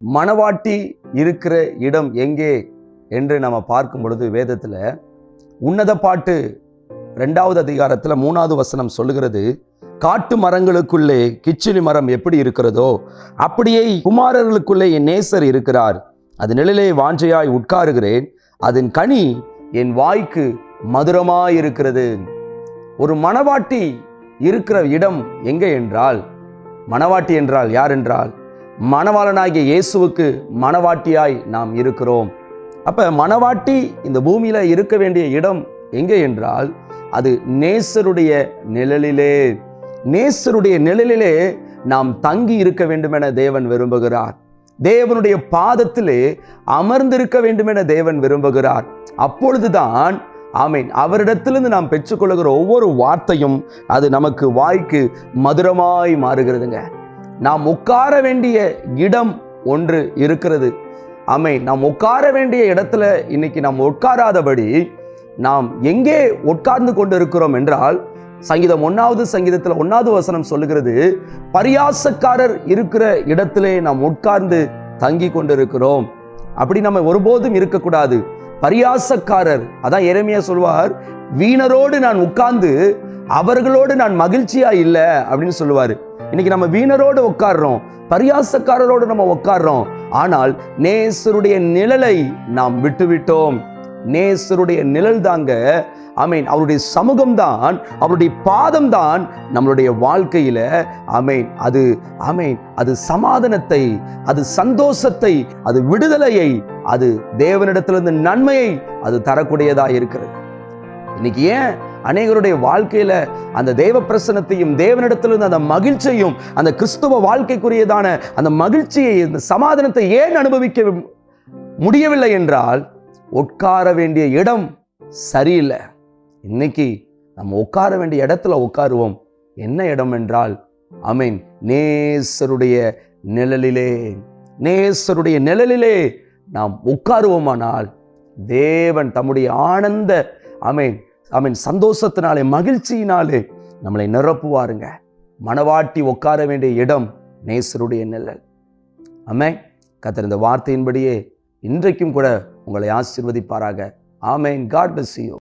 மணவாட்டி இருக்கிற இடம் எங்கே என்று நம்ம பார்க்கும் பொழுது வேதத்தில் உன்னத பாட்டு 2வது அதிகாரத்தில் 3வது வசனம் சொல்லுகிறது, காட்டு மரங்களுக்குள்ளே கிச்சிலி மரம் எப்படி இருக்கிறதோ அப்படியே குமாரர்களுக்குள்ளே என் நேசர் இருக்கிறார். அது நிழலே வாஞ்சையாய் உட்காருகிறேன், அதன் கனி என் வாய்க்கு மதுரமாயிருக்கிறது. ஒரு மணவாட்டி இருக்கிற இடம் எங்கே என்றால், மணவாட்டி என்றால் யார் என்றால் மணவாளனாகிய இயேசுவுக்கு மணவாட்டியாய் நாம் இருக்கிறோம். அப்ப மணவாட்டி இந்த பூமியில இருக்க வேண்டிய இடம் எங்கே என்றால் அது நேசருடைய நிழலிலே. நேசருடைய நிழலிலே நாம் தங்கி இருக்க வேண்டும் என தேவன் விரும்புகிறார். தேவனுடைய பாதத்திலே அமர்ந்திருக்க வேண்டும் என தேவன் விரும்புகிறார். அப்பொழுதுதான் ஆமீன் அவரிடத்திலிருந்து நாம் பெற்றுக்கொள்ளுகிற ஒவ்வொரு வார்த்தையும் அது நமக்கு வாய்க்கு மதுரமாய் மாறுகிறதுங்க. நாம் உட்கார வேண்டிய இடம் ஒன்று இருக்கிறது. ஆமீன். நாம் உட்கார வேண்டிய இடத்துல இன்னைக்கு நாம் உட்காராதபடி நாம் எங்கே உட்கார்ந்து கொண்டு இருக்கிறோம் என்றால், சங்கீதம் 1வது சங்கீதத்தில் 1வது வசனம் சொல்லுகிறது, பரியாசக்காரர் இருக்கிற இடத்திலே நாம் உட்கார்ந்து தங்கி கொண்டிருக்கிறோம். அப்படி நம்ம ஒருபோதும் இருக்கக்கூடாது. பரியாசக்காரர், அதான் எரேமியா சொல்வார், வீணரோடு நான் உட்கார்ந்து அவர்களோடு நான் மகிழ்ச்சியா இல்லை அப்படின்னு சொல்லுவாரு. இன்னைக்கு நம்ம வீணரோடு உட்கார்றோம், பரியாசக்காரரோடு நம்ம உட்கார்றோம். ஆனால் நேசருடைய நிழலை நாம் விட்டுவிட்டோம். நேசருடைய நிழல் தாங்க, ஆமீன், அவருடைய சமூகம் தான், அவருடைய பாதம் தான் நம்மளுடைய வாழ்க்கையில ஆமீன் அது ஆமீன் அது சமாதானத்தை, அது சந்தோஷத்தை, அது விடுதலையை, அது தேவனிடத்திலிருந்து நன்மையை அது தரக்கூடியதா இருக்கிறது. இன்னைக்கு ஏன் அநேகருடைய வாழ்க்கையில அந்த தேவ பிரசன்னத்தையும் தேவனிடத்திலிருந்து அந்த மகிழ்ச்சியும் அந்த கிறிஸ்துவ வாழ்க்கைக்குரியதான அந்த மகிழ்ச்சியை, இந்த சமாதானத்தை ஏன் அனுபவிக்க முடியவில்லை என்றால் உட்கார வேண்டிய இடம் சரியில்லை. இன்னைக்கு நம்ம உட்கார வேண்டிய இடத்துல உட்காருவோம். என்ன இடம் என்றால் ஆமீன் நேசருடைய நிழலிலே. நேசருடைய நிழலிலே நாம் உட்காருவோமானால் தேவன் தம்முடைய ஆனந்த ஆமீன் ஆமீன் சந்தோஷத்தினாலே, மகிழ்ச்சியினாலே நம்மளை நிரப்புவாருங்க. மணவாட்டி உட்கார வேண்டிய இடம் நேசருடைய நிழல். ஆமென். கர்த்தர் இந்த வார்த்தையின்படியே இன்றைக்கும் கூட உங்களை ஆசீர்வதிப்பாராக. ஆமென். God bless you.